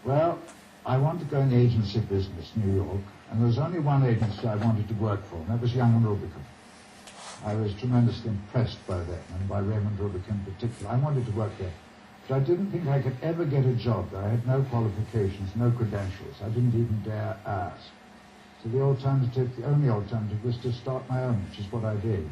Well, I wanted to go in the agency business, New York, and there was only one agency I wanted to work for, and that was Young and Rubicon. I was tremendously impressed by them, and by Raymond Rubicon in particular. I wanted to work there, but I didn't think I could ever get a job there. I had no qualifications, no credentials. I didn't even dare ask. So the only alternative was to start my own, which is what I did.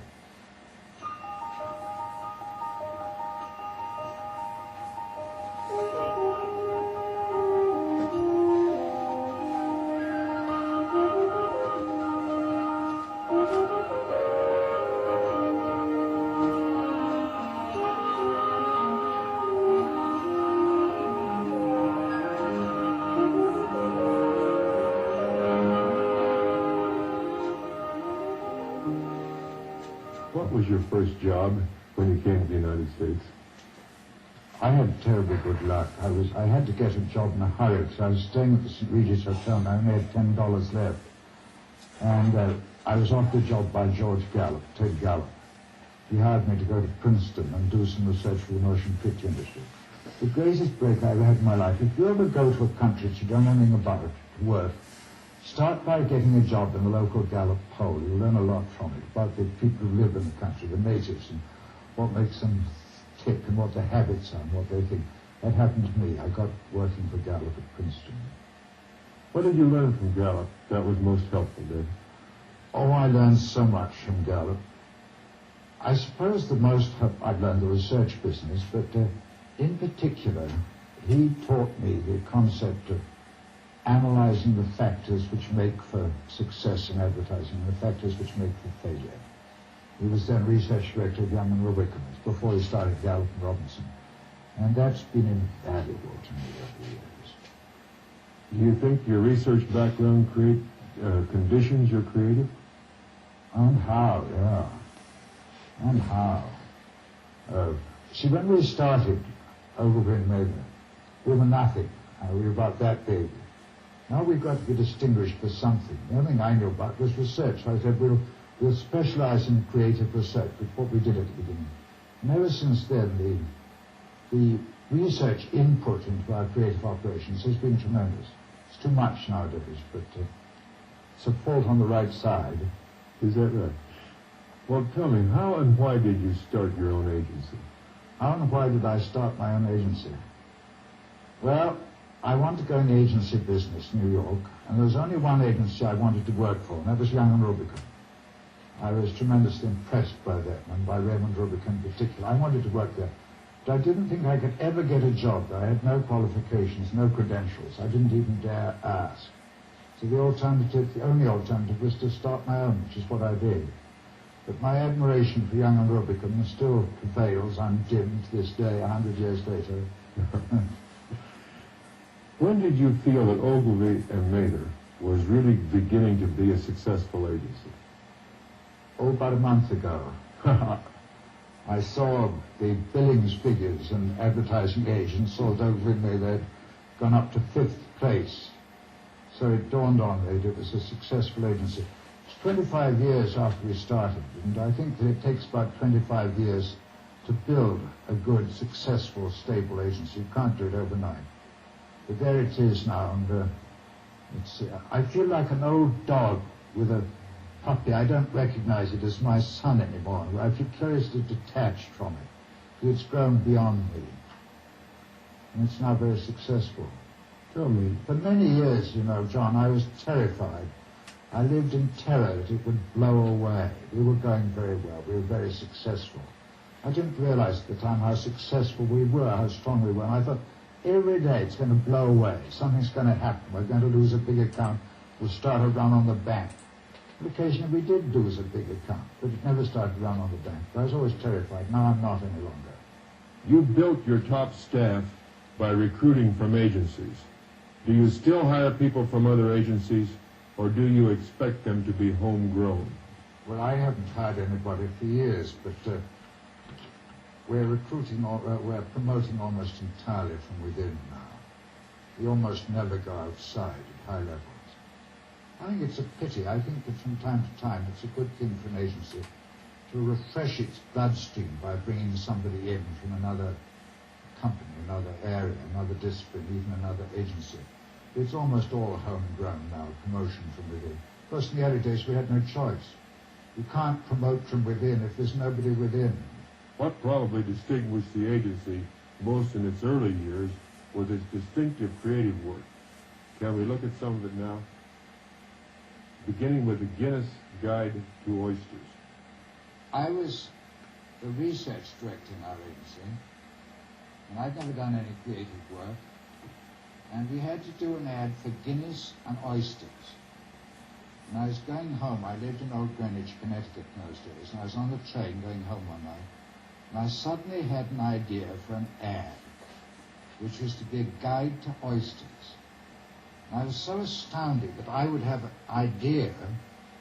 What was your first job when you came to the United States? I had terribly good luck. I had to get a job in a hurry because I was staying at the St. Regis Hotel and I only had $10 left. And I was offered a job by George Gallup, Ted Gallup. He hired me to go to Princeton and do some research for the motion picture industry. The greatest break I ever had in my life. If you ever go to a country that you don't know anything about to work, start by getting a job in the local Gallup poll. You'll learn a lot from it about the people who live in the country, the natives, and what makes them tick and what their habits are and what they think. That happened to me. I got working for Gallup at Princeton. What did you learn from Gallup that was most helpful, David? Oh, I learned so much from Gallup. I suppose the most I've learned the research business, but in particular, he taught me the concept of analyzing the factors which make for success in advertising and the factors which make for failure. He was then research director of Young and Rubicon before he started Gallup and Robinson. And that's been invaluable to me over the years. Do you think your research background conditions your creative? And how, yeah. And how. See, when we started Ogilvy and Mather, we were nothing. We were about that big. Now we've got to be distinguished for something. The only thing I knew about was research. I said, we'll specialize in creative research, which is what we did at the beginning. And ever since then, the research input into our creative operations has been tremendous. It's too much nowadays, but it's a fault on the right side. Is that right? Well, tell me, how and why did you start your own agency? How and why did I start my own agency? Well, I wanted to go in the agency business, New York, and there was only one agency I wanted to work for, and that was Young and Rubicon. I was tremendously impressed by them, and by Raymond Rubicon in particular. I wanted to work there, but I didn't think I could ever get a job there. I had no qualifications, no credentials. I didn't even dare ask. So the only alternative was to start my own, which is what I did. But my admiration for Young and Rubicon still prevails undimmed to this day, 100 years later. When did you feel that Ogilvy and Mather was really beginning to be a successful agency? Oh, about a month ago. I saw the billings figures, and advertising agents saw that Ogilvy and Mather had gone up to 5th place. So it dawned on me that it was a successful agency. It's 25 years after we started, and I think that it takes about 25 years to build a good, successful, stable agency. You can't do it overnight. But there it is now, and I feel like an old dog with a puppy. I don't recognize it as my son anymore. I feel curiously detached from it, because it's grown beyond me, and it's now very successful. Tell me. For many years, you know, John, I was terrified. I lived in terror that it would blow away. We were going very well. We were very successful. I didn't realize at the time how successful we were, how strong we were. And I thought, every day it's going to blow away. Something's going to happen. We're going to lose a big account. We'll start a run on the bank. And occasionally we did lose a big account, but it never started a run on the bank. I was always terrified. Now I'm not any longer. You built your top staff by recruiting from agencies. Do you still hire people from other agencies, or do you expect them to be homegrown? Well, I haven't hired anybody for years, but we're recruiting, we're promoting almost entirely from within now. We almost never go outside at high levels. I think it's a pity. I think that from time to time it's a good thing for an agency to refresh its bloodstream by bringing somebody in from another company, another area, another discipline, even another agency. It's almost all homegrown now, promotion from within. Of course, in the early days, we had no choice. You can't promote from within if there's nobody within. What probably distinguished the agency most in its early years was its distinctive creative work. Can we look at some of it now? Beginning with the Guinness Guide to Oysters. I was the research director in our agency, and I'd never done any creative work, and we had to do an ad for Guinness and oysters. And I was going home. I lived in Old Greenwich, Connecticut in those days, and I was on the train going home one night, and I suddenly had an idea for an ad, which was to be a guide to oysters. And I was so astounded that I would have an idea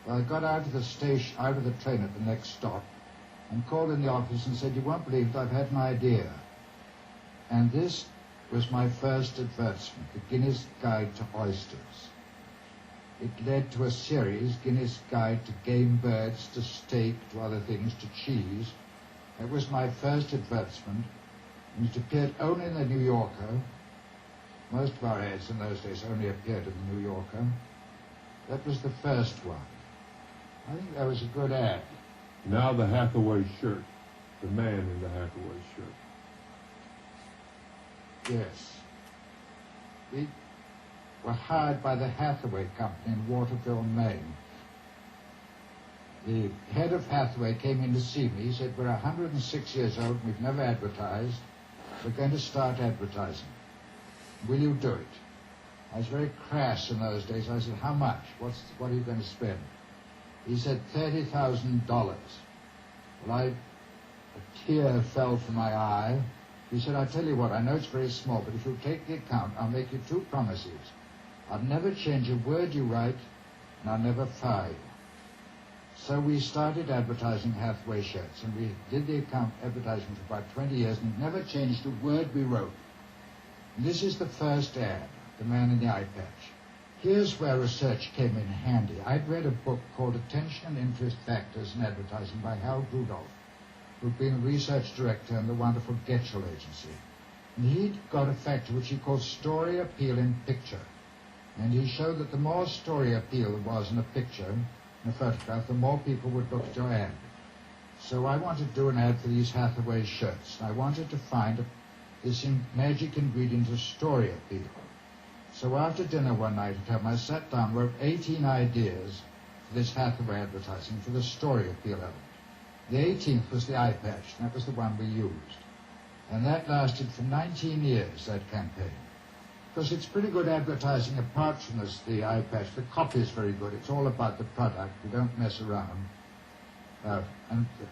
that I got out of the station, out of the train at the next stop, and called in the office and said, "You won't believe it, I've had an idea." And this was my first advertisement, the Guinness Guide to Oysters. It led to a series, Guinness Guide to Game Birds, to Steak, to other things, to cheese. It was my first advertisement, and it appeared only in the New Yorker. Most of our ads in those days only appeared in the New Yorker. That was the first one. I think that was a good ad. Now the Hathaway shirt, the man in the Hathaway shirt. Yes. We were hired by the Hathaway Company in Waterville, Maine. The head of Hathaway came in to see me. He said, "We're 106 years old and we've never advertised. We're going to start advertising. Will you do it?" I was very crass in those days. I said, "How much? What are you going to spend?" He said, $30,000. Well, a tear fell from my eye. He said, "I'll tell you what, I know it's very small, but if you'll take the account, I'll make you 2 promises. I'll never change a word you write, and I'll never fire you." So we started advertising Hathaway shirts, and we did the account advertising for about 20 years, and never changed a word we wrote. And this is the first ad, the man in the eye patch. Here's where research came in handy. I'd read a book called Attention and Interest Factors in Advertising by Hal Rudolph, who'd been the research director in the wonderful Getchell agency. And he'd got a factor which he called story appeal in picture. And he showed that the more story appeal there was in a picture, in a photograph, the more people would look at your ad. So I wanted to do an ad for these Hathaway shirts. And I wanted to find this magic ingredient of story appeal. So after dinner one night at home, I sat down, wrote 18 ideas for this Hathaway advertising, for the story appeal element. The 18th was the eye patch, and that was the one we used. And that lasted for 19 years, that campaign. Because it's pretty good advertising apart from this, the eye patch. The copy is very good. It's all about the product. We don't mess around. And it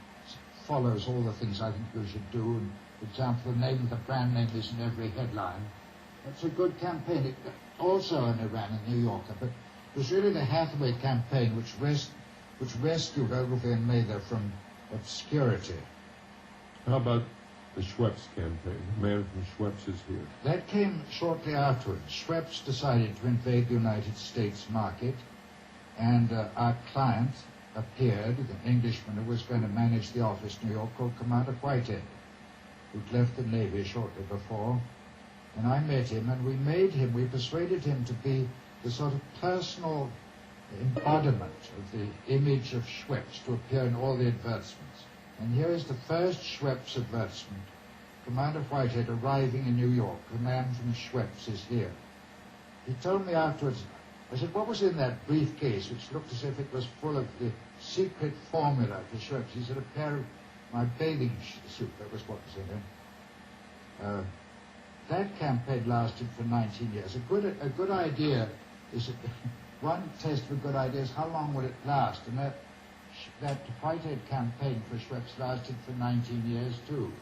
follows all the things I think you should do. And, for example, the name of the brand name is in every headline. It's a good campaign. It also only ran in New Yorker, but it was really the Hathaway campaign which rescued Ogilvy and Mather from obscurity. How about the Schweppes campaign? The man from Schweppes is here. That came shortly afterwards. Schweppes decided to invade the United States market, and our client appeared, an Englishman who was going to manage the office in New York, called Commander Whitehead, who'd left the Navy shortly before. And I met him, and we persuaded him to be the sort of personal embodiment of the image of Schweppes to appear in all the advertisements. And here is the first Schweppes advertisement. Commander Whitehead arriving in New York. The man from Schweppes is here. He told me afterwards, I said, "What was in that briefcase which looked as if it was full of the secret formula for Schweppes?" He said, "A pair of my bathing suit." That was what was in it. That campaign lasted for 19 years. A good idea is one test for a good idea is how long will it last, and that Whitehead campaign for Schweppes lasted for 19 years too.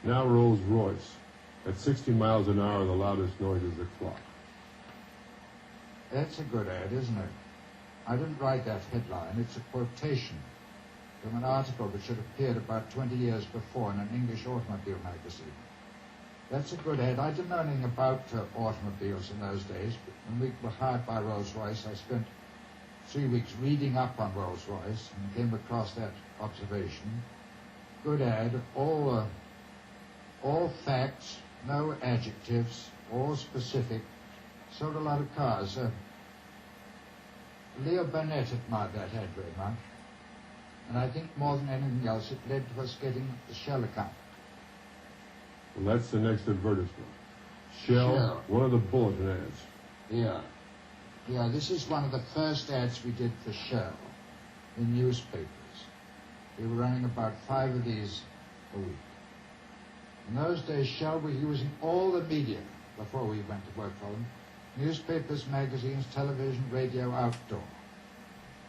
Now Rolls-Royce. At 60 miles an hour, the loudest noise is the clock. That's a good ad, isn't it? I didn't write that headline. It's a quotation from an article which had appeared about 20 years before in an English automobile magazine. That's a good ad. I didn't know anything about automobiles in those days, but when we were hired by Rolls-Royce, I spent 3 weeks reading up on Rolls-Royce and came across that observation. Good ad. All all facts, no adjectives, all specific. Sold a lot of cars. Leo Burnett admired that ad very much. And I think more than anything else, it led to us getting the Shell account. Well, that's the next advertisement. Shell, one of the bulletin ads. Yeah, this is one of the first ads we did for Shell in newspapers. We were running about 5 of these a week. In those days, Shell were using all the media before we went to work for them. Newspapers, magazines, television, radio, outdoor.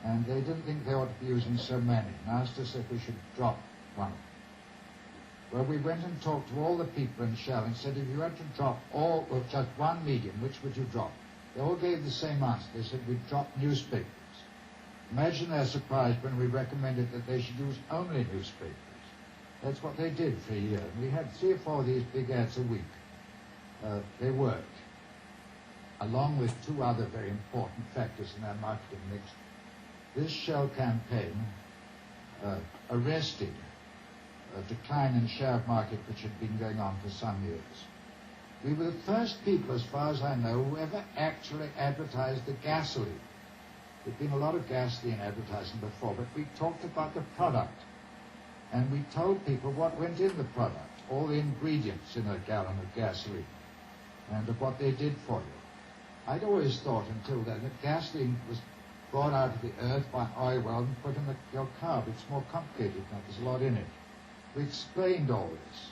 And they didn't think they ought to be using so many, and asked us if we should drop one of them. Well, we went and talked to all the people in Shell and said, if you had to drop all, or just one medium, which would you drop? They all gave the same answer. They said, we'd drop newspapers. Imagine their surprise when we recommended that they should use only newspapers. That's what they did for a year. We had 3 or 4 of these big ads a week. They worked, along with 2 other very important factors in our marketing mix. This Shell campaign arrested a decline in share of market which had been going on for some years. We were the first people, as far as I know, who ever actually advertised the gasoline. There'd been a lot of gasoline advertising before, but we talked about the product. And we told people what went in the product, all the ingredients in a gallon of gasoline, and of what they did for you. I'd always thought until then that gasoline was brought out of the earth by oil well and put in your car. But it's more complicated than that. There's a lot in it. We explained all this.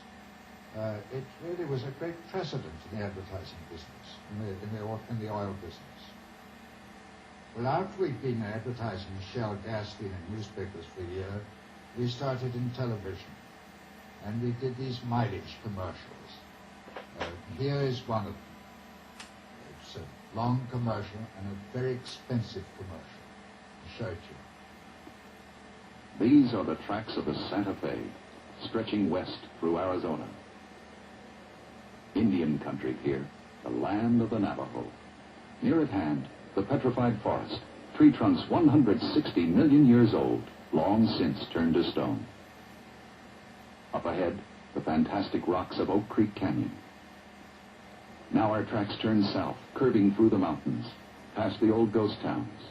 It really was a great precedent in the advertising business, in the oil business. Well, after we'd been advertising Shell gasoline in newspapers for a year, we started in television, and we did these mileage commercials. Here is one of them. It's a long commercial and a very expensive commercial. I'll show it to you. These are the tracks of the Santa Fe, stretching west through Arizona. Indian country here, the land of the Navajo. Near at hand, the petrified forest, tree trunks 160 million years old, long since turned to stone. Up ahead, the fantastic rocks of Oak Creek Canyon. Now our tracks turn south, curving through the mountains, past the old ghost towns.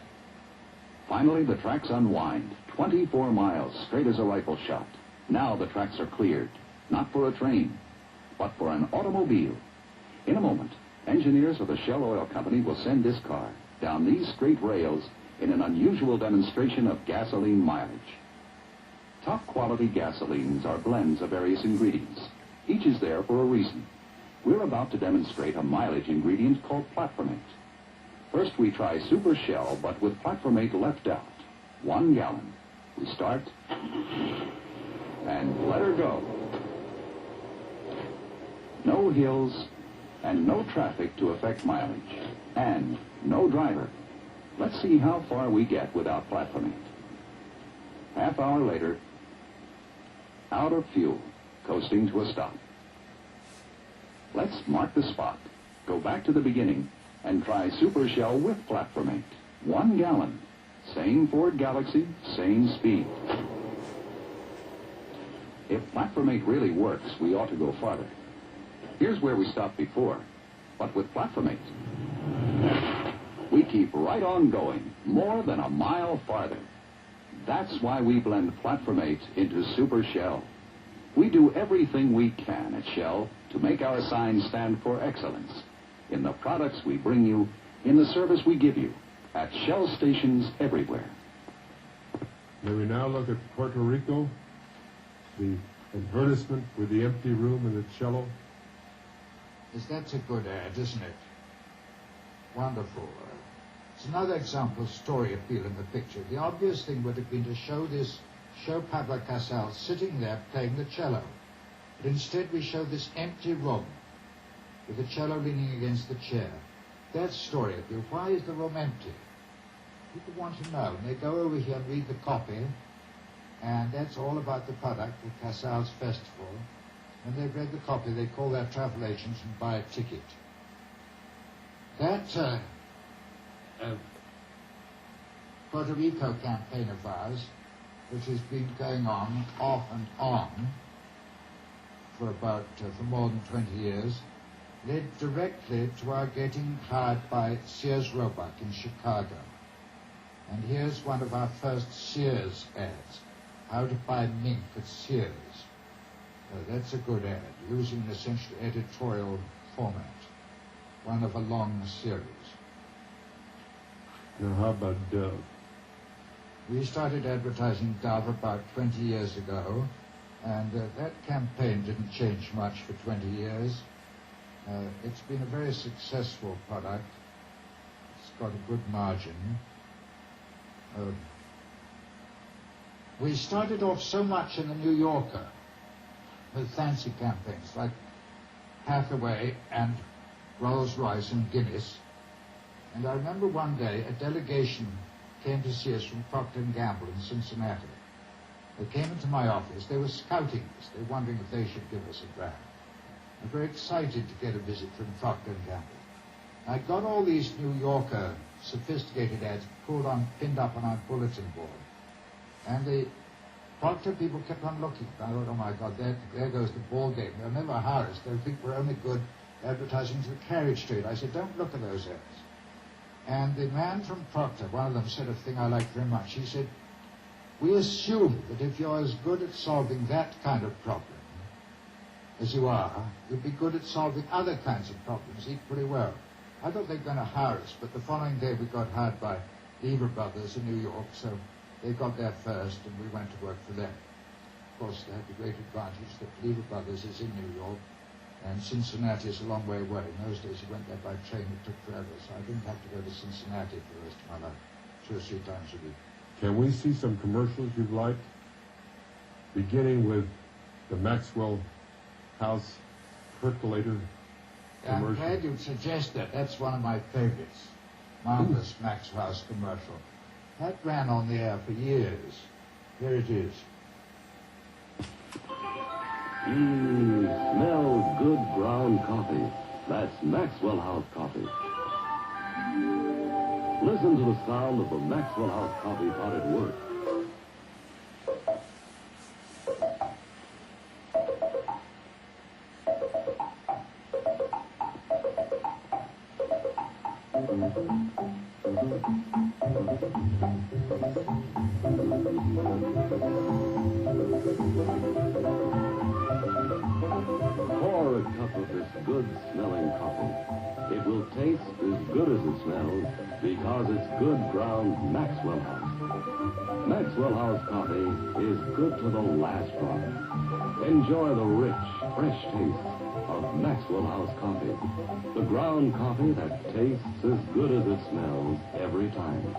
Finally, the tracks unwind, 24 miles, straight as a rifle shot. Now the tracks are cleared, not for a train, but for an automobile. In a moment, engineers of the Shell Oil Company will send this car down these straight rails in an unusual demonstration of gasoline mileage. Top quality gasolines are blends of various ingredients. Each is there for a reason. We're about to demonstrate a mileage ingredient called platformate. First we try Super Shell, but with platformate left out. 1 gallon. We start and let her go. No hills and no traffic to affect mileage, and no driver. Let's see how far we get without platformate. Half hour later, out of fuel, coasting to a stop. Let's mark the spot, go back to the beginning, and try Super Shell with platformate. 1 gallon. Same Ford Galaxy, same speed. If platformate really works, we ought to go farther. Here's where we stopped before, but with platformate, we keep right on going, more than a mile farther. That's why we blend platformate into Super Shell. We do everything we can at Shell to make our sign stand for excellence in the products we bring you, in the service we give you, at Shell stations everywhere. May we now look at Puerto Rico, the advertisement with the empty room and the cello? Yes, that's a good ad, isn't it? Wonderful. It's another example of story appeal in the picture. The obvious thing would have been to show Pablo Casals sitting there playing the cello. But instead we show this empty room with the cello leaning against the chair. That's story appeal. Why is the room empty? People want to know. And they go over here and read the copy, and that's all about the product, the Casals Festival. When they've read the copy, they call their travel agents and buy a ticket. That Puerto Rico campaign of ours, which has been going on, off and on, for more than 20 years led directly to our getting hired by Sears Roebuck in Chicago. And here's one of our first Sears ads, how to buy mink at Sears. That's a good ad, using an essentially editorial format, one of a long series. Now, how about Dove? We started advertising Dove about 20 years ago, and that campaign didn't change much for 20 years. It's been a very successful product. It's got a good margin. We started off so much in the New Yorker with fancy campaigns like Hathaway and Rolls-Royce and Guinness. And I remember one day a delegation came to see us from Procter & Gamble in Cincinnati. They came into my office. They were scouting us. They were wondering if they should give us a brand. I'm very excited to get a visit from Procter & Gamble. I got all these New Yorker sophisticated ads pinned up on our bulletin board. And the Procter people kept on looking. I thought, oh my God, there goes the ball game. They'll never hire us. They'll think we're only good advertising to the carriage trade. I said, don't look at those ads. And the man from Procter, one of them said a thing I liked very much. He said, we assume that if you're as good at solving that kind of problem as you are, you'll be good at solving other kinds of problems equally well. I thought they were going to hire us, but the following day we got hired by Lever Brothers in New York, so they got there first and we went to work for them. Of course, they had the great advantage that Lever Brothers is in New York and Cincinnati is a long way away. In those days, you went there by train, it took forever, so I didn't have to go to Cincinnati for the rest of my life, 2 or 3 times a week. Can we see some commercials you've liked? Beginning with the Maxwell House percolator commercial. I'm glad you'd suggest that. That's one of my favorites. Marvelous Maxwell House commercial. That ran on the air for years. Here it is. Smells good ground coffee. That's Maxwell House coffee. Listen to the sound of the Maxwell House coffee pot at work. Pour a cup of this good-smelling coffee. It will taste as good as it smells because it's good ground Maxwell House. Maxwell House coffee is good to the last drop. Enjoy the rich, fresh taste of Maxwell House coffee. The ground coffee that tastes as good as it smells every time.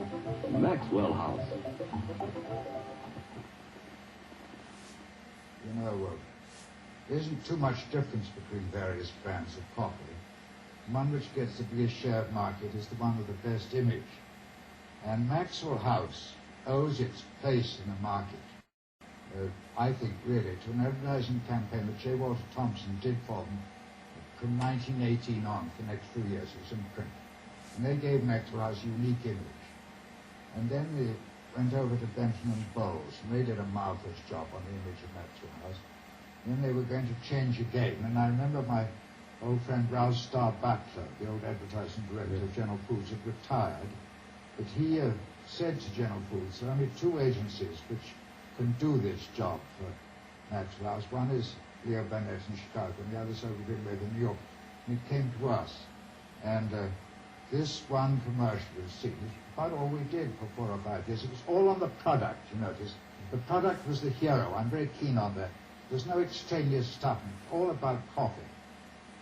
Maxwell House. You know, there isn't too much difference between various brands of coffee. The one which gets the biggest share of market is the one with the best image. And Maxwell House owes its place in the market, I think, really, to an advertising campaign that J. Walter Thompson did for them from 1918 on, for the next few years. It was in print. And they gave Maxwell House a unique image. And then they went over to Benton and Bowles, and they did a marvelous job on the image of Maxwell House. Then they were going to change again. And I remember my old friend Ralph Starr Butler, the old advertising director of General Foods, had retired. But he said to General Foods, there are only 2 agencies which can do this job for Maxwell House. One is Leo Burnett in Chicago, and the other is over Greenway in New York. And it came to us. And this one commercial was seen. About all we did for 4 or 5 years. It was all on the product, you notice. The product was the hero. I'm very keen on that. There's no extraneous stuff. It's all about coffee.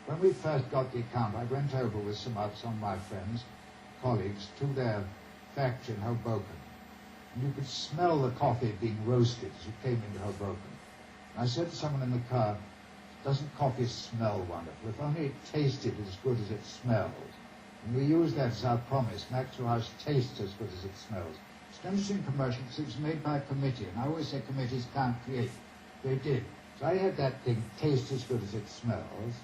When we first got the account, I went over with some of my friends, colleagues, to their factory in Hoboken. And you could smell the coffee being roasted as you came into Hoboken. And I said to someone in the car, doesn't coffee smell wonderful? If only it tasted as good as it smelled. And we used that as our promise. Maxwell House tastes as good as it smells. It's an interesting commercial because it was made by a committee. And I always say committees can't create. They did. So I had that thing, taste as good as it smells.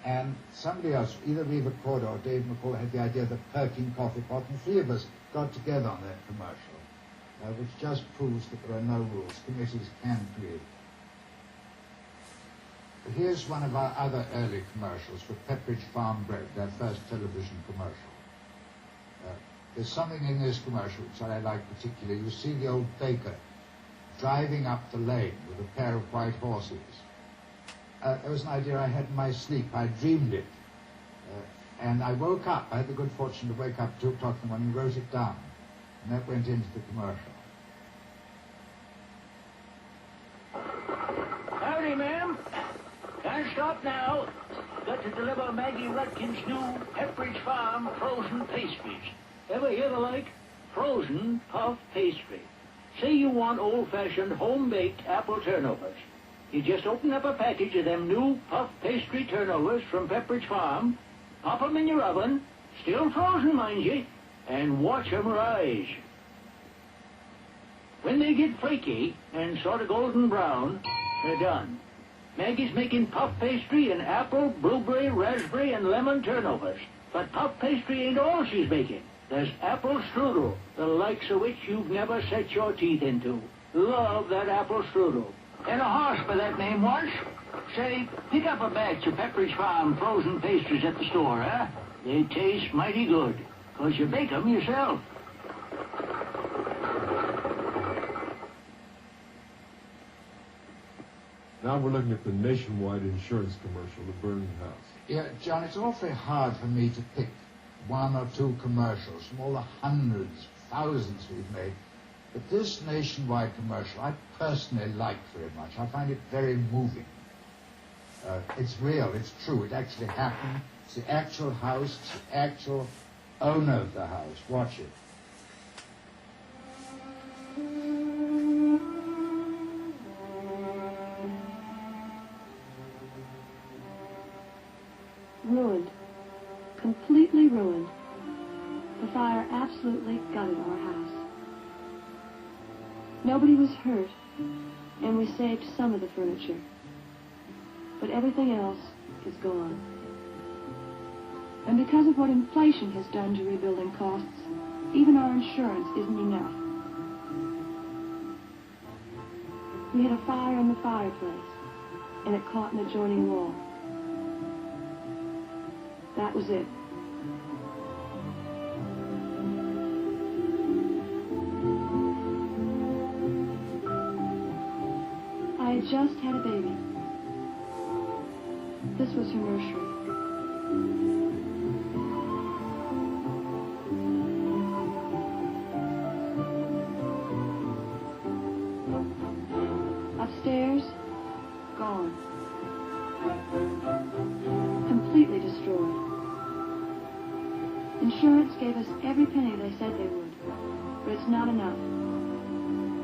And somebody else, either Reva Corder or Dave McCall, had the idea of the perking coffee pot. And 3 of us got together on that commercial, which just proves that there are no rules. Committees can create. Here's one of our other early commercials for Pepperidge Farm Bread, their first television commercial. There's something in this commercial which I like particularly. You see the old baker driving up the lane with a pair of white horses. It was an idea I had in my sleep. I dreamed it. And I woke up. I had the good fortune to wake up at 2 o'clock in the morning and wrote it down. And that went into the commercial. Howdy, ma'am. Can't stop now. Got to deliver Maggie Rutkin's new Pepperidge Farm frozen pastries. Ever hear the like? Frozen puff pastry. Say you want old-fashioned home-baked apple turnovers. You just open up a package of them new puff pastry turnovers from Pepperidge Farm, pop them in your oven, still frozen, mind you, and watch 'em rise. When they get flaky and sort of golden brown, they're done. Maggie's making puff pastry in apple, blueberry, raspberry, and lemon turnovers. But puff pastry ain't all she's making. There's apple strudel, the likes of which you've never set your teeth into. Love that apple strudel. And a horse by that name once. Say, pick up a batch of Pepperidge Farm frozen pastries at the store, huh? They taste mighty good, 'cause you bake 'em yourself. Now we're looking at the nationwide insurance commercial, the burning house. Yeah, John, it's awfully hard for me to pick 1 or 2 commercials from all the hundreds, thousands we've made. But this nationwide commercial, I personally like very much. I find it very moving. It's real, it's true, it actually happened. It's the actual house, it's the actual owner of the house. Watch it. Ruined. Completely ruined. The fire absolutely gutted our house. Nobody was hurt, and we saved some of the furniture. But everything else is gone. And because of what inflation has done to rebuilding costs, even our insurance isn't enough. We had a fire in the fireplace, and it caught in the adjoining wall. That was it. I had just had a baby. This was her nursery. Upstairs, gone. Completely destroyed. Insurance gave us every penny they said they would, but it's not enough.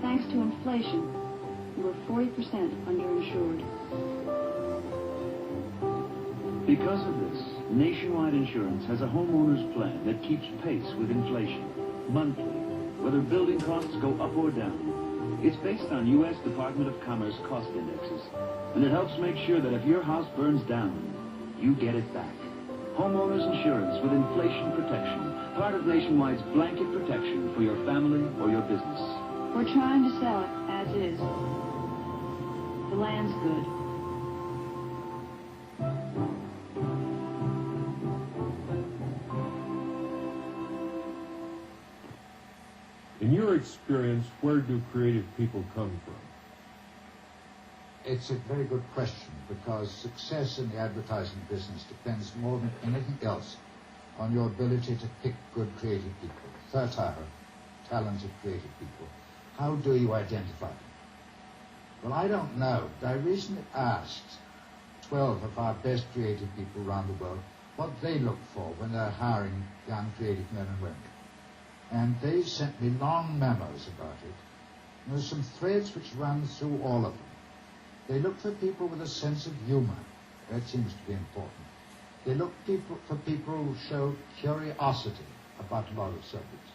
Thanks to inflation, we were 40% underinsured. Because of this, Nationwide Insurance has a homeowner's plan that keeps pace with inflation, monthly, whether building costs go up or down. It's based on U.S. Department of Commerce cost indexes, and it helps make sure that if your house burns down, you get it back. Homeowners insurance with inflation protection, part of Nationwide's blanket protection for your family or your business. We're trying to sell it as is. The land's good. In your experience, where do creative people come from? It's a very good question, because success in the advertising business depends more than anything else on your ability to pick good creative people, fertile, talented creative people. How do you identify them? Well, I don't know. I recently asked 12 of our best creative people around the world what they look for when they're hiring young creative men and women. And they sent me long memos about it. And there's some threads which run through all of them. They look for people with a sense of humor. That seems to be important. They look for people who show curiosity about a lot of subjects.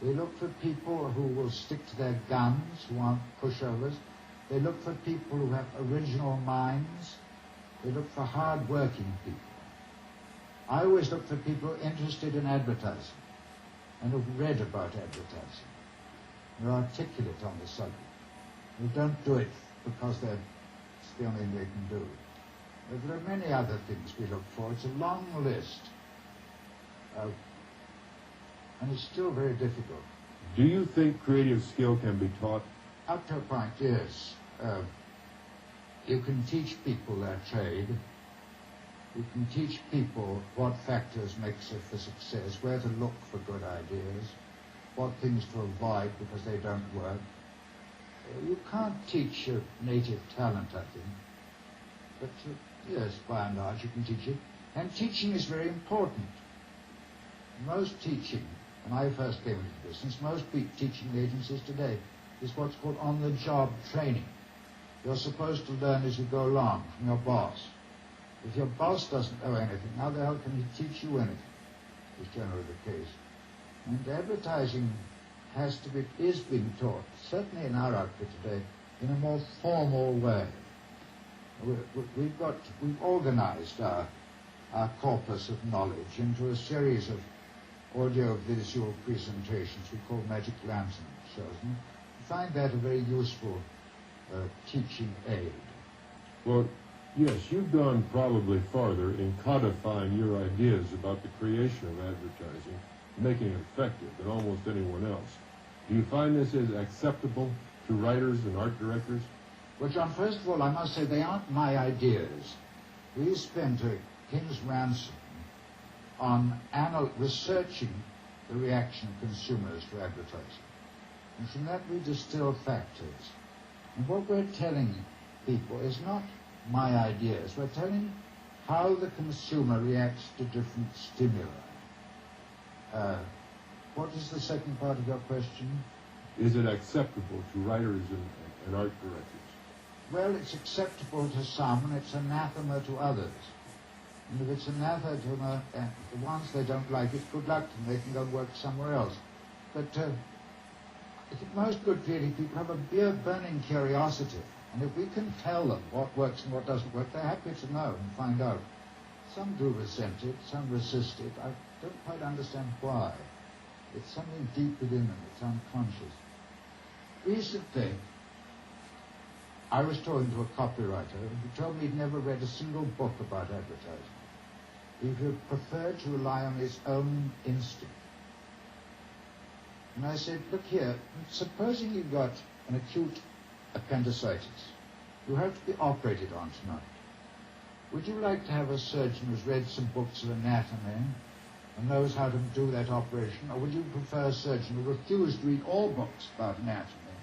They look for people who will stick to their guns, who aren't pushovers. They look for people who have original minds. They look for hard-working people. I always look for people who are interested in advertising and who've read about advertising. They're articulate on the subject. Who don't do it because it's the only thing they can do. But there are many other things we look for. It's a long list. And it's still very difficult. Do you think creative skill can be taught? Up to a point, yes. You can teach people their trade. You can teach people what factors make for success, where to look for good ideas, what things to avoid because they don't work. You can't teach a native talent, I think. But yes, by and large, you can teach it. And teaching is very important. Most teaching, when I first came into the business, most teaching agencies today is what's called on-the-job training. You're supposed to learn as you go along from your boss. If your boss doesn't know anything, how the hell can he teach you anything? Is generally the case. And advertising is being taught, certainly in our outfit today, in a more formal way. We've organized our corpus of knowledge into a series of audio-visual presentations we call Magic Lantern shows. And I find that a very useful teaching aid. Well, yes, you've gone probably farther in codifying your ideas about the creation of advertising, making it effective than almost anyone else. Do you find this as acceptable to writers and art directors? Well, John, first of all, I must say they aren't my ideas. We spent a king's ransom on researching the reaction of consumers to advertising. And from that we distill factors. And what we're telling people is not my ideas. We're telling how the consumer reacts to different stimuli. What is the second part of your question? Is it acceptable to writers and art directors? Well, it's acceptable to some, and it's anathema to others. And if it's anathema to the ones they don't like, it's good luck to them. They can go work somewhere else. But I think most good creative people have a burning curiosity. And if we can tell them what works and what doesn't work, they're happy to know and find out. Some do resent it, some resist it. I don't quite understand why. It's something deep within them. It's unconscious. Recently, I was talking to a copywriter who told me he'd never read a single book about advertising. He would prefer to rely on his own instinct. And I said, look here, supposing you've got an acute appendicitis. You have to be operated on tonight. Would you like to have a surgeon who's read some books of anatomy and knows how to do that operation, or would you prefer a surgeon who refused to read all books about anatomy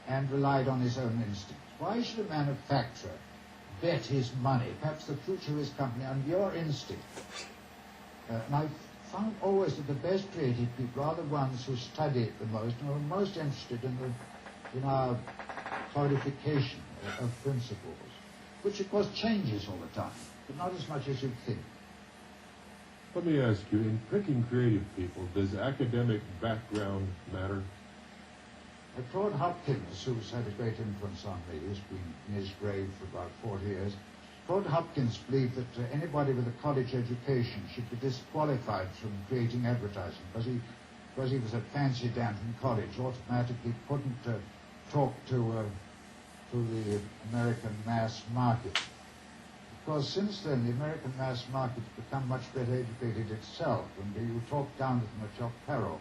and relied on his own instinct? Why should a manufacturer bet his money, perhaps the future of his company, on your instinct? And I've found always that the best creative people are the ones who study it the most and are most interested in our codification of principles, which of course changes all the time, but not as much as you'd think. Let me ask you, in picking creative people, does academic background matter? Claude Hopkins, who's had a great influence on me, has been in his grave for about 40 years. Claude Hopkins believed that anybody with a college education should be disqualified from creating advertising because he was a fancy Dan from college, automatically couldn't talk to the American mass market. Because since then, the American mass market's become much better educated itself, and you talk down to them at your peril.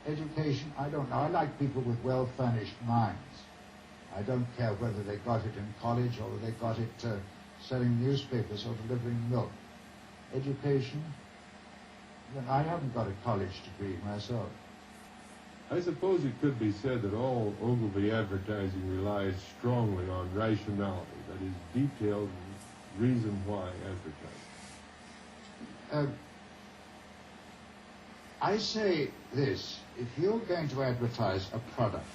Education, I don't know. I like people with well-furnished minds. I don't care whether they got it in college or whether they got it selling newspapers or delivering milk. Education, I haven't got a college degree myself. I suppose it could be said that all Ogilvy advertising relies strongly on rationality, that is, detailed reason why advertising. I say this, if you're going to advertise a product,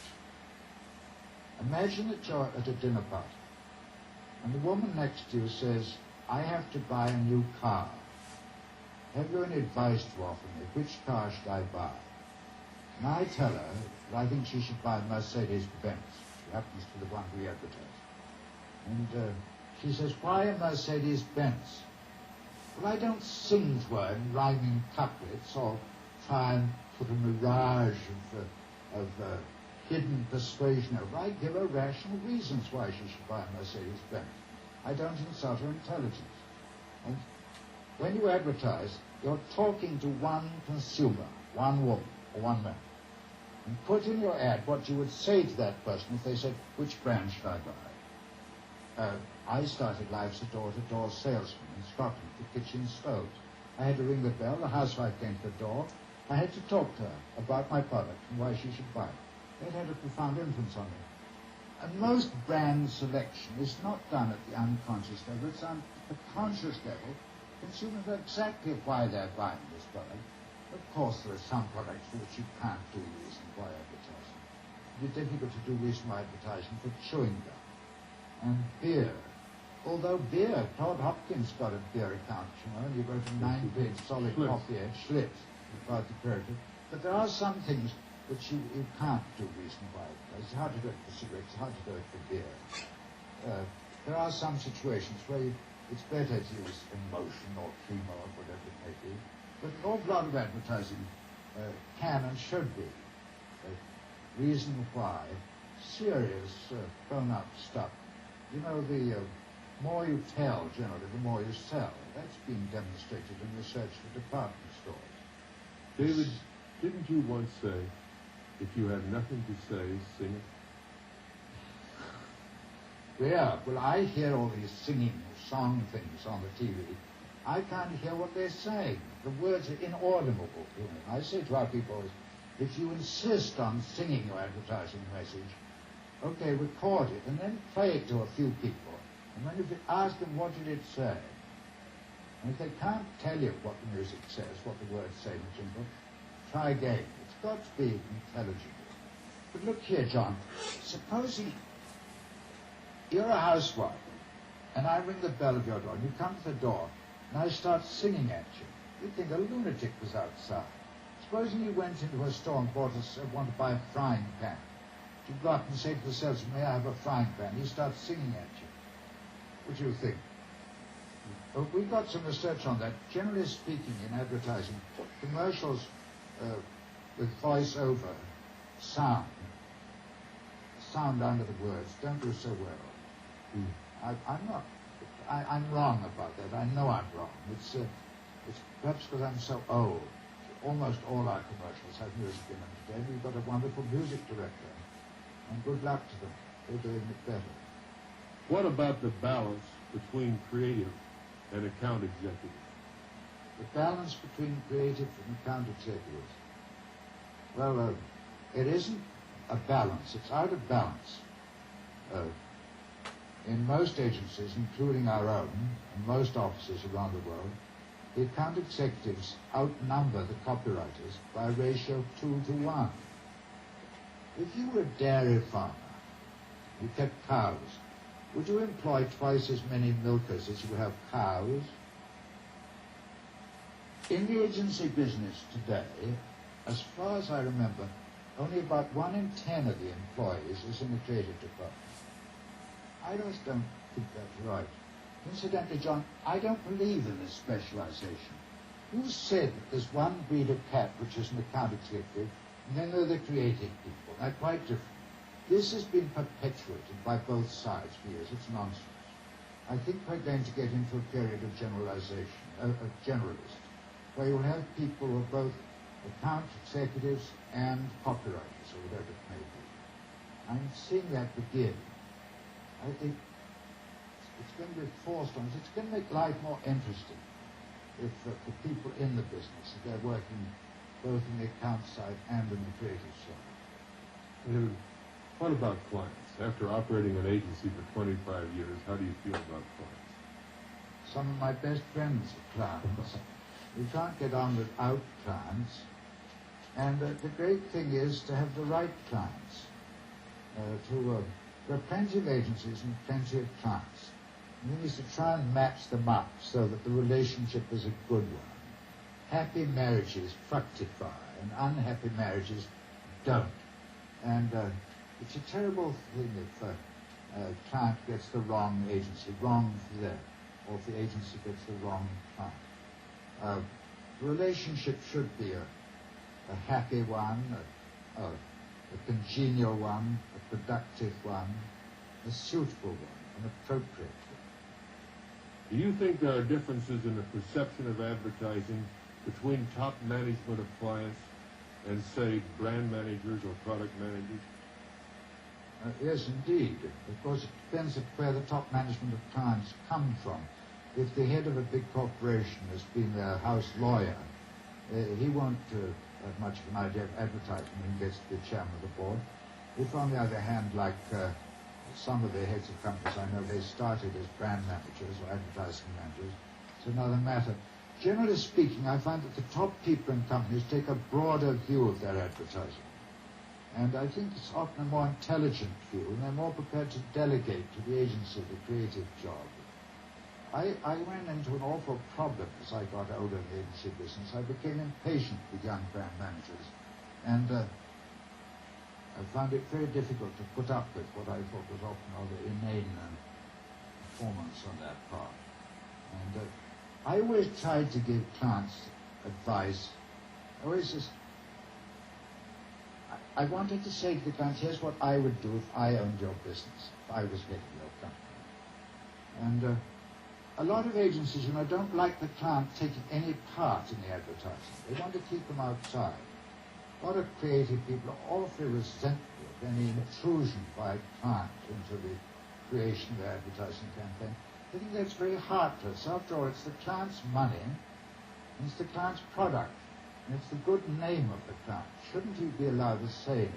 imagine that you're at a dinner party, and the woman next to you says, I have to buy a new car. Have you any advice to offer me? Which car should I buy? And I tell her that I think she should buy a Mercedes-Benz. She happens to be the one we advertise. And she says, why a Mercedes-Benz? Well, I don't sing to her in rhyming couplets or try and put a mirage of hidden persuasion over. I give her rational reasons why she should buy a Mercedes-Benz. I don't insult her intelligence. And when you advertise, you're talking to one consumer, one woman, or one man. And put in your ad what you would say to that person if they said, which brand should I buy? I started life as a door-to-door salesman in Scotland for kitchen stoves. I had to ring the bell, the housewife came to the door. I had to talk to her about my product and why she should buy it. It had a profound influence on me. And most brand selection is not done at the unconscious level, it's on the conscious level. Consumers know exactly why they're buying this product. Of course, there are some products for which you can't do reasonable advertising. It's difficult to do reasonable advertising for chewing gum and beer. Although beer, Todd Hopkins got a beer account, you know, and he wrote a 9-page solid copy at Schlitz about the period. But there are some things which you can't do reasonable advertising. It's hard to do it for cigarettes, it's hard to do it for beer. There are some situations where it's better to use emotion or humor or whatever it may be. But an awful lot of advertising can and should be reason why serious grown-up stuff. You know, the more you tell, generally, the more you sell. That's been demonstrated in research for department stores. David, didn't you once say, if you have nothing to say, sing it? Yeah, well, I hear all these singing song things on the TV. I can't hear what they're saying. The words are inaudible to me. I say to our people, if you insist on singing your advertising message, okay, record it and then play it to a few people. And then if you ask them, what did it say? And if they can't tell you what the music says, what the words say in jingle, try again. It's got to be intelligible. But look here, John, supposing you're a housewife, and I ring the bell of your door, and you come to the door, and I start singing at you. You'd think a lunatic was outside. Supposing you went into a store and want to buy a frying pan. You'd go up and say to the salesman, may I have a frying pan? He starts singing at you. What do you think? Well, we got some research on that. Generally speaking, in advertising, commercials with voice-over sound under the words don't do so well. I'm wrong about that. I know I'm wrong. It's perhaps because I'm so old. Almost all our commercials have music in them today. We've got a wonderful music director, and good luck to them. They're doing it better. What about the balance between creative and account executive? The balance between creative and account executives. Well, it isn't a balance. It's out of balance. In most agencies, including our own, and most offices around the world, the account executives outnumber the copywriters by a ratio of 2 to 1. If you were a dairy farmer, you kept cows, would you employ twice as many milkers as you have cows? In the agency business today, as far as I remember, only about 1 in 10 of the employees is in the creative department. I just don't think that's right. Incidentally, John, I don't believe in this specialization. Who said that there's one breed of cat which is an account executive, and then there are the creative people? They're quite different. This has been perpetuated by both sides for years. It's nonsense. I think we're going to get into a period of generalization, of generalist, where you'll have people who are both account executives and copywriters, or whatever it may be. I'm seeing that begin. I think it's going to be forced on us. It's going to make life more interesting if for people in the business, if they're working both in the account side and in the creative side. And what about clients? After operating an agency for 25 years, how do you feel about clients? Some of my best friends are clients. You can't get on without clients. And the great thing is to have the right clients. There are plenty of agencies and plenty of clients. And you need to try and match them up so that the relationship is a good one. Happy marriages fructify, and unhappy marriages don't. And it's a terrible thing if a client gets the wrong agency, wrong for them, or if the agency gets the wrong client. The relationship should be a happy one, a congenial one, a productive one, a suitable one, an appropriate one. Do you think there are differences in the perception of advertising between top management of clients and, say, brand managers or product managers? Yes, indeed. Of course, it depends on where the top management of clients come from. If the head of a big corporation has been their house lawyer, he won't have much of an idea of advertising when he gets to be chairman of the board. If, on the other hand, like some of the heads of companies I know, they started as brand managers or advertising managers, it's another matter. Generally speaking, I find that the top people in companies take a broader view of their advertising. And I think it's often a more intelligent view, and they're more prepared to delegate to the agency the creative job. I ran into an awful problem as I got older in the agency business. I became impatient with young brand managers, and I found it very difficult to put up with what I thought was often rather inane performance on their part. And I always tried to give clients advice. I wanted to say to the clients, here's what I would do if I owned your business, if I was head of your company. And a lot of agencies, don't like the client taking any part in the advertising. They want to keep them outside. A lot of creative people are awfully resentful of any intrusion by a client into the creation of the advertising campaign. I think that's very heartless. After all, it's the client's money, and it's the client's product, and it's the good name of the client. Shouldn't you be allowed to say it?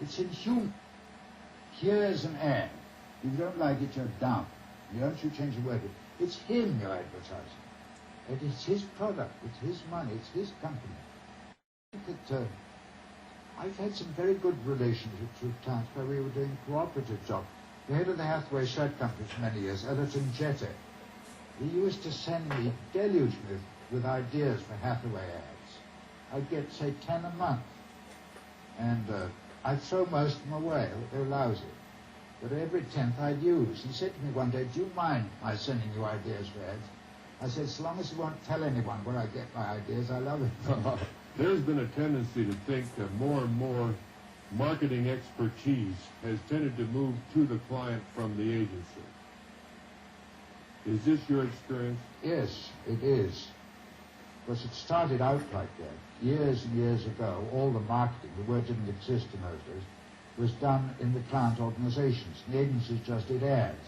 It's inhuman. Here's an ad. If you don't like it, you're down. You don't change the word. It's him you're advertising. And it's his product. It's his money. It's his company. I think that I've had some very good relationships with clients where we were doing cooperative jobs. The head of the Hathaway shirt company for many years, Ellerton Jette, he used to send me deluge with ideas for Hathaway ads. I'd get, say, 10 a month. And I'd throw most of them away. They were lousy. But every 10th I'd use. He said to me one day, do you mind my sending you ideas for ads? I said, as long as you won't tell anyone where I get my ideas, I love it. There's been a tendency to think that more and more marketing expertise has tended to move to the client from the agency. Is this your experience? Yes, it is. Because it started out like that. Years and years ago, all the marketing, the word didn't exist in those days, was done in the client organizations. The agencies just did ads.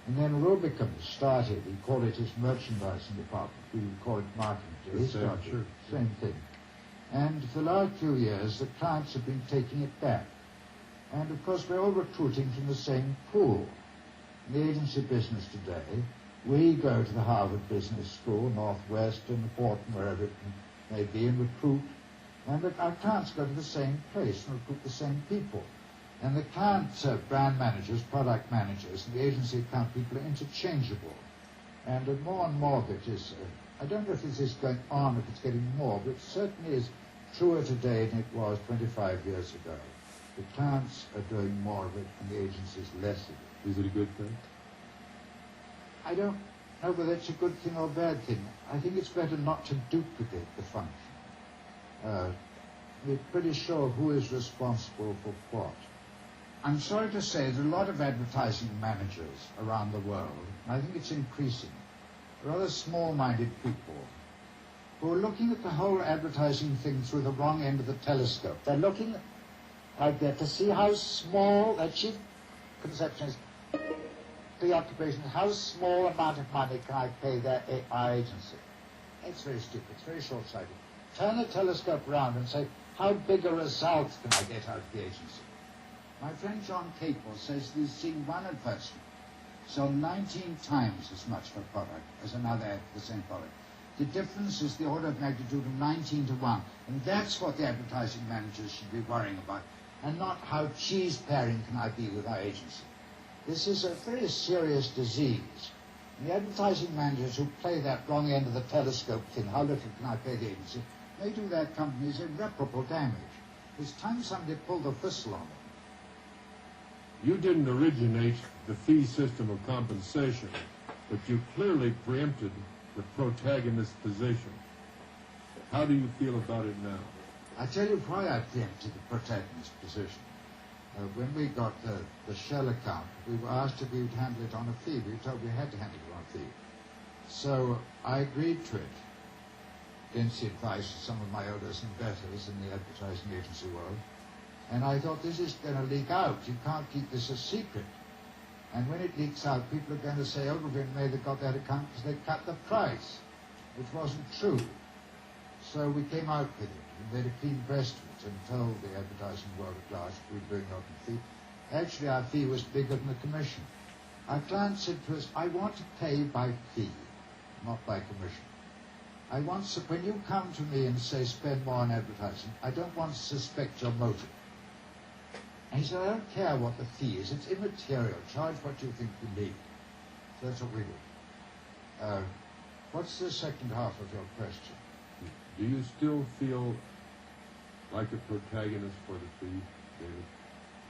And then Rubicon started. He called it his merchandising department. We would call it marketing. He started. Same thing. And for the last few years, the clients have been taking it back. And of course, we're all recruiting from the same pool. In the agency business today, we go to the Harvard Business School, Northwestern, Wharton, wherever it may be, and recruit. And our clients go to the same place and recruit the same people. And the clients, brand managers, product managers, and the agency account people are interchangeable. And more of it is, I don't know if this is going on, if it's getting more, but it certainly is truer today than it was 25 years ago. The clients are doing more of it, and the agencies less of it. Is it a good thing? I don't know whether it's a good thing or a bad thing. I think it's better not to duplicate the function. We're pretty sure who is responsible for what. I'm sorry to say that a lot of advertising managers around the world, and I think it's increasing, rather small-minded people who are looking at the whole advertising thing through the wrong end of the telescope. They're looking like that to see how small, their chief conception is, preoccupation is how small amount of money can I pay our agency. It's very stupid, it's very short-sighted. Turn the telescope around and say, how big a result can I get out of the agency? My friend John Capel says he's seen one advertisement sell 19 times as much for a product as another ad for the same product. The difference is the order of magnitude of 19 to 1. And that's what the advertising managers should be worrying about, and not how cheese-paring can I be with our agency. This is a very serious disease. And the advertising managers who play that wrong end of the telescope thing, how little can I pay the agency, they do their companies irreparable damage. It's time somebody pulled the whistle on them. You didn't originate the fee system of compensation, but you clearly preempted the protagonist position. How do you feel about it now? I tell you why I preempted the protagonist position. When we got the Shell account, we were asked if we would handle it on a fee. We were told we had to handle it on a fee. So I agreed to it against the advice of some of my elders and betters in the advertising agency world. And I thought, this is going to leak out. You can't keep this a secret. And when it leaks out, people are going to say Ogilvy and Mather got that account because they cut the price, which wasn't true. So we came out with it and made a clean breast of it and told the advertising world at large we were doing open fee. Actually, our fee was bigger than the commission. Our client said to us, I want to pay by fee, not by commission. I want, when you come to me and say spend more on advertising, I don't want to suspect your motive. And he said, I don't care what the fee is, it's immaterial, charge what you think you need. So that's what we do. What's the second half of your question? Do you still feel like a protagonist for the fee, David?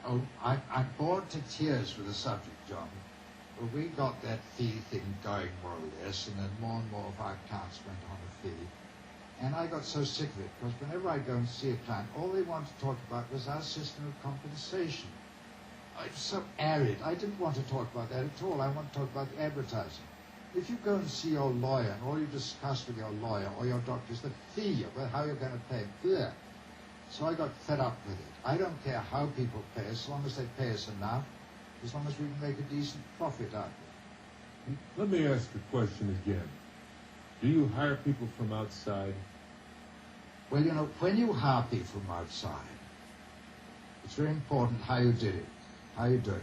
Oh, I'm bored to tears with the subject, John. Well, we got that fee thing going more or less, and then more and more of our clients went on a fee. And I got so sick of it, because whenever I go and see a client, all they want to talk about was our system of compensation. It's so arid. I didn't want to talk about that at all. I want to talk about the advertising. If you go and see your lawyer, and all you discuss with your lawyer or your doctor is the fee, about how you're going to pay it. So I got fed up with it. I don't care how people pay, as long as they pay us enough, as long as we can make a decent profit out of it. Let me ask the question again. Do you hire people from outside? Well, you know, when you hire people from outside, it's very important how you did it, how you do it.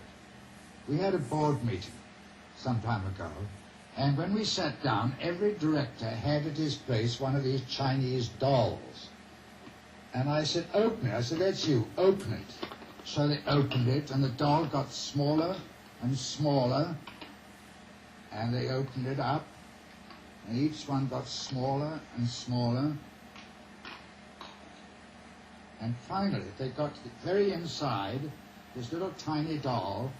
We had a board meeting some time ago, and when we sat down, every director had at his place one of these Chinese dolls. And I said, open it. I said, that's you, open it. So they opened it, and the doll got smaller and smaller, and they opened it up, and each one got smaller and smaller. And finally, they got to the very inside, this little tiny doll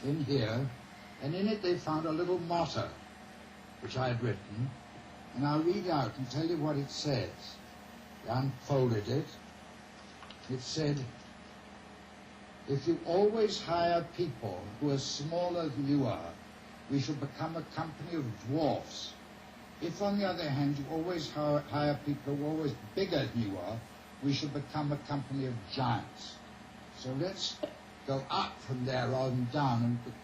in here, and in it they found a little motto, which I had written, and I'll read out and tell you what it says. They unfolded it. It said, if you always hire people who are smaller than you are, we shall become a company of dwarfs. If, on the other hand, you always hire people who are always bigger than you are, we shall become a company of giants. So let's go up from there rather than down and pick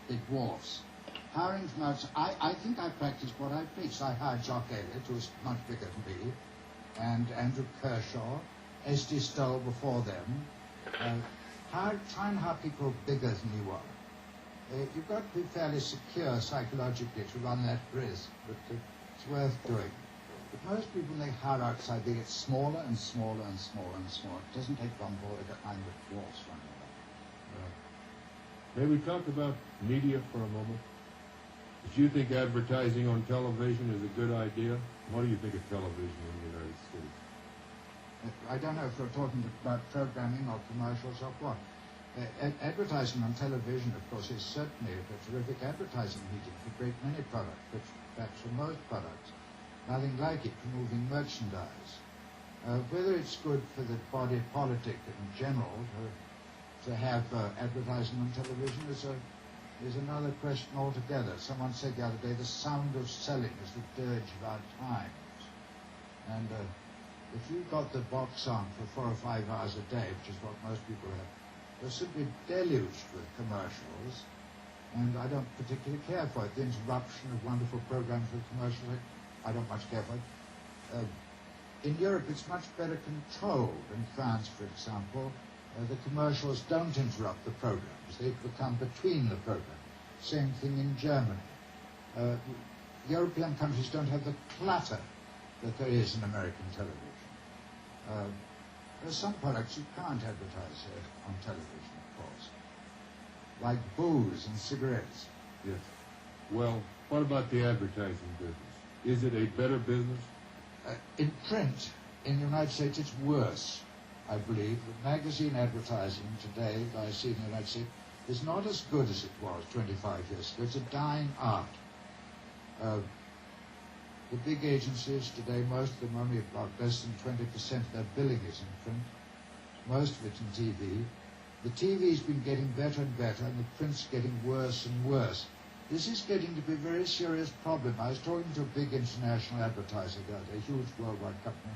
the dwarfs. Hiring from outside, I think I practiced what I preached. I hired Jock Elliott, who was much bigger than me, and Andrew Kershaw, S.D. Stoll before them. Try and hire people bigger than you are. You've got to be fairly secure psychologically to run that risk, but it's worth doing. But most people, when they hire outside, they get smaller and smaller and smaller and smaller. It doesn't take long before they get kind of dwarfs running around. May we talk about media for a moment? Do you think advertising on television is a good idea? What do you think of television in the United States? I don't know if we're talking about programming or commercials or what. Advertising on television, of course, is certainly a terrific advertising medium for a great many products, but perhaps for most products. Nothing like it for moving merchandise. Whether it's good for the body politic in general to have advertising on television is another question altogether. Someone said the other day, the sound of selling is the dirge of our times. And if you've got the box on for 4 or 5 hours a day, which is what most people have, they're simply deluged with commercials, and I don't particularly care for it. The interruption of wonderful programs with commercials, I don't much care for it. In Europe, it's much better controlled. In France, for example, the commercials don't interrupt the programs. They become between the programs. Same thing in Germany. European countries don't have the clutter that there is in American television. There's some products you can't advertise on television, of course, like booze and cigarettes. Yes. Well, what about the advertising business? Is it a better business? In print, in the United States, it's worse, I believe. The magazine advertising today that I see in the United States is not as good as it was 25 years ago. It's a dying art. The big agencies today, most of them only about less than 20% of their billing is in print. Most of it in TV. The TV's been getting better and better, and the print's getting worse and worse. This is getting to be a very serious problem. I was talking to a big international advertiser, a huge worldwide company,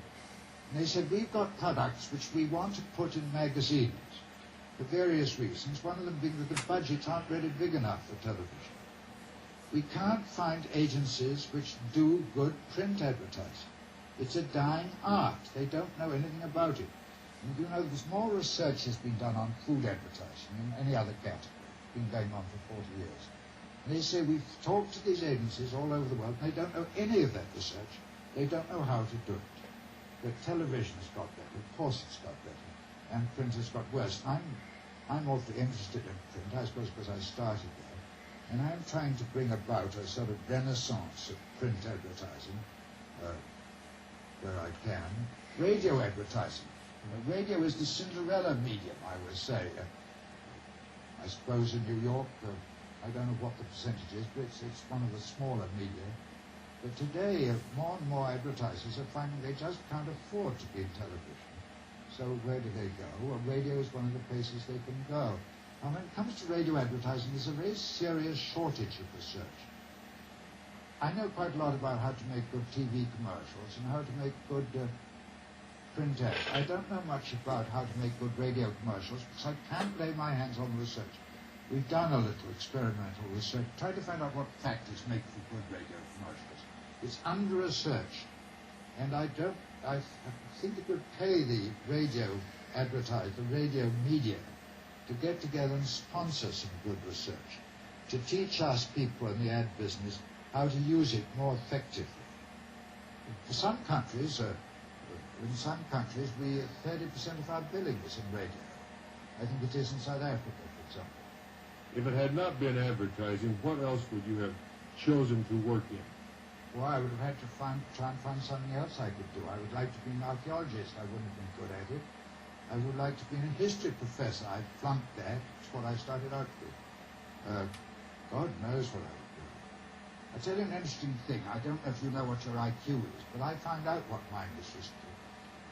and they said, we've got products which we want to put in magazines for various reasons, one of them being that the budgets aren't really big enough for television. We can't find agencies which do good print advertising. It's a dying art. They don't know anything about it. And you know, there's more research has been done on food advertising than any other category. It's been going on for 40 years. And they say we've talked to these agencies all over the world, and they don't know any of that research. They don't know how to do it. But television has got better. Of course it's got better. And print has got worse. I'm awfully interested in print, I suppose because I started there. And I'm trying to bring about a sort of renaissance of print advertising, where I can. Radio advertising. Radio is the Cinderella medium, I would say. I suppose in New York, I don't know what the percentage is, but it's one of the smaller media. But today, more and more advertisers are finding they just can't afford to be in television. So where do they go? Well, radio is one of the places they can go. Now, when it comes to radio advertising, there's a very serious shortage of research. I know quite a lot about how to make good TV commercials and how to make good print ads. I don't know much about how to make good radio commercials because I can't lay my hands on research. We've done a little experimental research, tried to find out what factors make for good radio commercials. It's under-researched, and I think it would pay the radio advertiser, the radio media, to get together and sponsor some good research, to teach us people in the ad business how to use it more effectively. For some countries, in some countries, 30% of our billing is in radio. I think it is in South Africa, for example. If it had not been advertising, what else would you have chosen to work in? Well, I would have had to try and find something else I could do. I would like to be an archaeologist. I wouldn't have been good at it. I would like to be a history professor. I flunked that. It's what I started out with. God knows what I would do. I'll tell you an interesting thing. I don't know if you know what your IQ is, but I found out what mine is recently.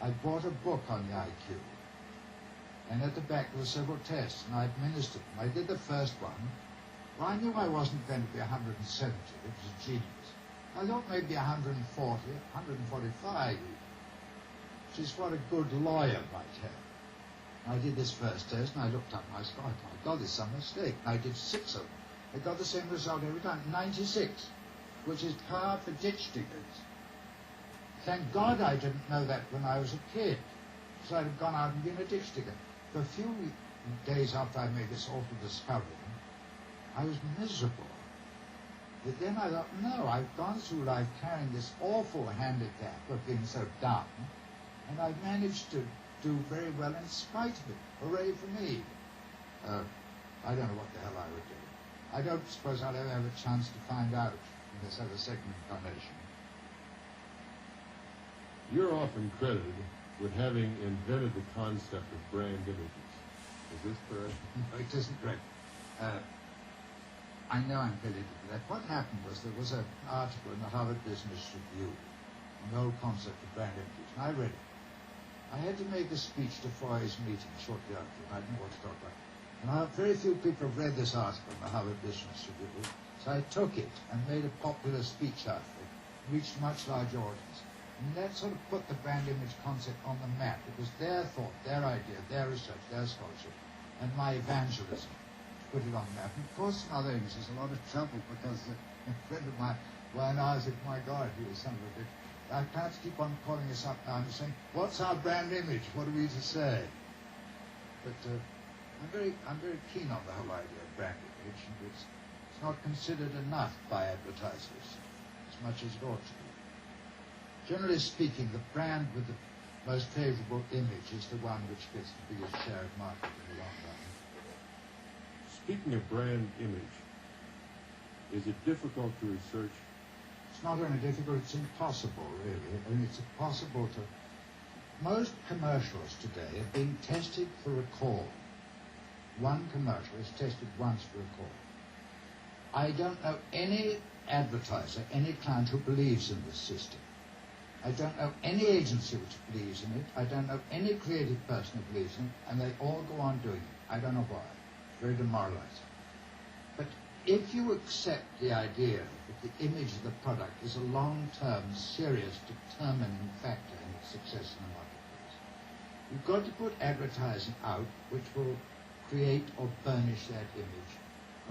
I bought a book on the IQ. And at the back there were several tests, and I administered them. I did the first one. Well, I knew I wasn't going to be 170. It was a genius. I thought maybe 140, 145 even, which is what a good lawyer might have. I did this first test, and I looked up and I said, oh my God, there's some mistake. And I did 6 of them. I got the same result every time, 96, which is par for ditch diggers. Thank God I didn't know that when I was a kid, so I'd have gone out and been a ditch digger. For a few days after I made this awful discovery, I was miserable. But then I thought, no, I've gone through life carrying this awful handicap of being so dumb, and I've managed to do very well in spite of it. Hooray for me. I don't know what the hell I would do. I don't suppose I'll ever have a chance to find out in this other second incarnation. You're often credited with having invented the concept of brand images. Is this correct? No, it isn't correct. I know I'm credited for that. What happened was there was an article in the Harvard Business Review on the whole concept of brand images, and I read it. I had to make a speech to Foy's meeting shortly after, and I didn't know what to talk about. And very few people have read this article in the Harvard Business Review, so I took it and made a popular speech out of it, reached a much larger audience. And that sort of put the brand image concept on the map. It was their thought, their idea, their research, their scholarship, and my evangelism to put it on the map. And of course, in other areas, there's a lot of trouble because a friend of mine, when I said, my God, he was son of a bitch. I can't keep on calling us up now and saying, what's our brand image? What are we to say? But I'm very keen on the whole idea of brand image, and it's not considered enough by advertisers as much as it ought to be. Generally speaking, the brand with the most favorable image is the one which gets the biggest share of market in the long run. Speaking of brand image, is it difficult to research? It's not only difficult, it's impossible, really. I mean, it's impossible to... Most commercials today are being tested for recall. One commercial is tested once for recall. I don't know any advertiser, any client who believes in this system. I don't know any agency which believes in it. I don't know any creative person who believes in it, and they all go on doing it. I don't know why. It's very demoralizing. But if you accept the idea that the image of the product is a long-term, serious, determining factor in its success in the marketplace, you've got to put advertising out which will create or burnish that image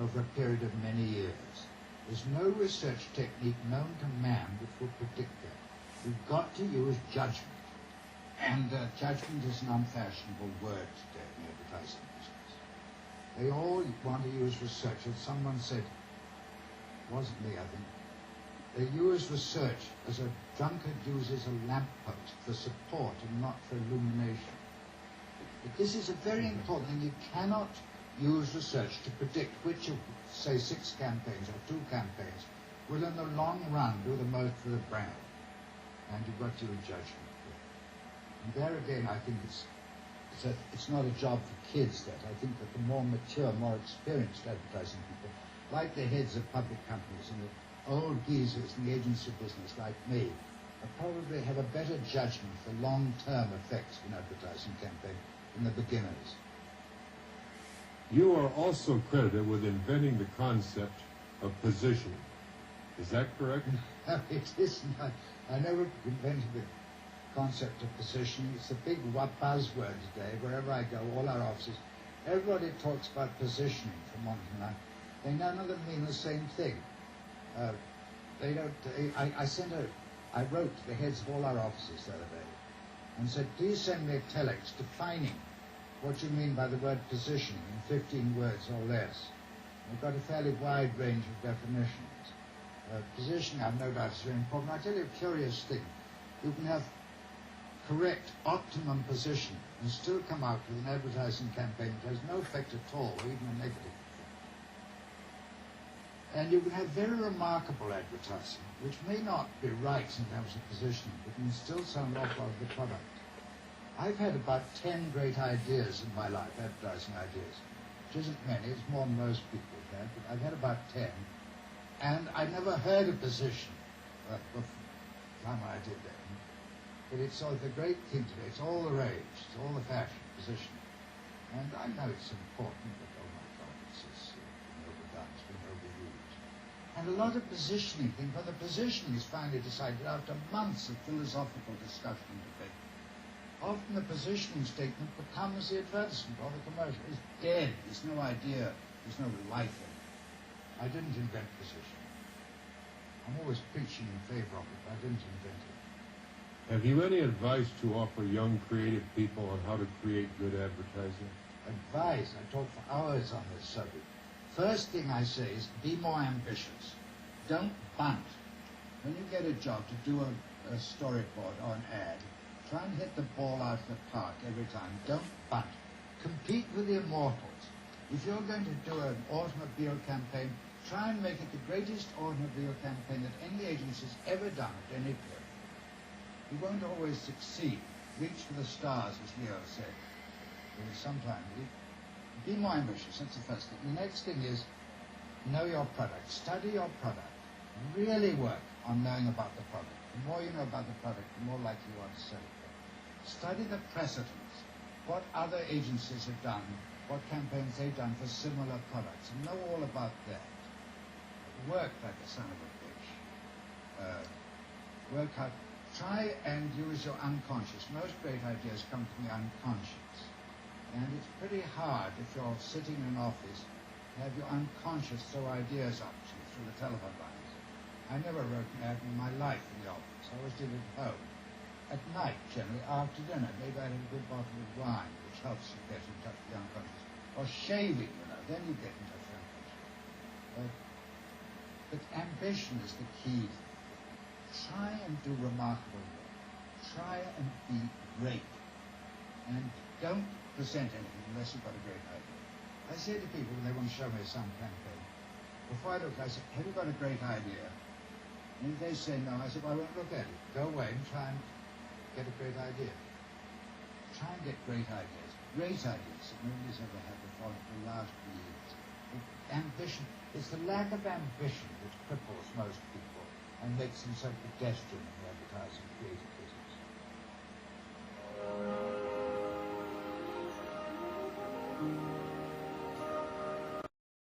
over a period of many years. There's no research technique known to man which will predict that. You've got to use judgment. And judgment is an unfashionable word today in the advertising business. They all want to use research. As someone said, wasn't me, I think, they use research as a drunkard uses a lamppost for support and not for illumination. But this is a very important thing. You cannot use research to predict which of, say, 6 campaigns or 2 campaigns will in the long run do the most for the brand. And you've got to use judgment. And there again, I think it's not a job for kids that. I think that the more mature, more experienced advertising people, like the heads of public companies and the old geezers in the agency business like me, probably have a better judgment for long-term effects of an advertising campaign than the beginners. You are also credited with inventing the concept of positioning. Is that correct? No, it isn't. I never invented the concept of positioning. It's a big buzzword today. Wherever I go, all our offices, everybody talks about positioning from one to another. They none of them mean the same thing. They don't. I wrote to the heads of all our offices the other day and said, please send me a telex defining what you mean by the word positioning in 15 words or less. We've got a fairly wide range of definitions. Positioning, I've no doubt, is very important. I'll tell you a curious thing. You can have correct, optimum position and still come out with an advertising campaign that has no effect at all, or even a negative effect. And you can have very remarkable advertising, which may not be right in terms of positioning, but can still sell an awful lot of the product. I've had about 10 great ideas in my life, advertising ideas, which isn't many, it's more than most people have had, but I've had about 10. And I never heard of position before the time I did that. But it's sort of the great thing today. It's all the rage. It's all the fashion, position. And I know it's important, but oh my God, it's been overdone. It's been overused. And a lot of positioning things, but the positioning is finally decided after months of philosophical discussion and debate. Often the positioning statement becomes the advertisement or the commercial. It's dead. There's no idea. There's no life in it. I didn't invent positioning. I'm always preaching in favor of it, but I didn't invent it. Have you any advice to offer young creative people on how to create good advertising? Advice? I talk for hours on this subject. First thing I say is be more ambitious. Don't bunt. When you get a job to do a storyboard or an ad, try and hit the ball out of the park every time. Don't bunt. Compete with the immortals. If you're going to do an automobile campaign, try and make it the greatest automobile campaign that any agency has ever done at any period. You won't always succeed. Reach for the stars, as Leo said. Sometimes. Be more ambitious, that's the first thing. The next thing is know your product. Study your product. Really work on knowing about the product. The more you know about the product, the more likely you are to sell it. Study the precedents. What other agencies have done, what campaigns they've done for similar products, and know all about that. Work like a son of a bitch. Work hard. Try and use your unconscious. Most great ideas come from the unconscious. And it's pretty hard if you're sitting in an office to have your unconscious throw ideas up to you through the telephone lines. I never wrote an ad in my life in the office. I always did it at home. At night, generally, after dinner, maybe I had a good bottle of wine, which helps you get in touch with the unconscious. Or shaving, then you get in touch with the unconscious. But ambition is the key. Try and do remarkable work. Try and be great. And don't present anything unless you've got a great idea. I say to people when they want to show me some campaign, before I look, I say, have you got a great idea? And if they say no, I say, well, I won't look at it. Go away and try and get a great idea. Try and get great ideas. Great ideas that nobody's ever had before for the last few years. Ambition. It's the lack of ambition which cripples most people and makes them so pedestrian in the advertising creative business.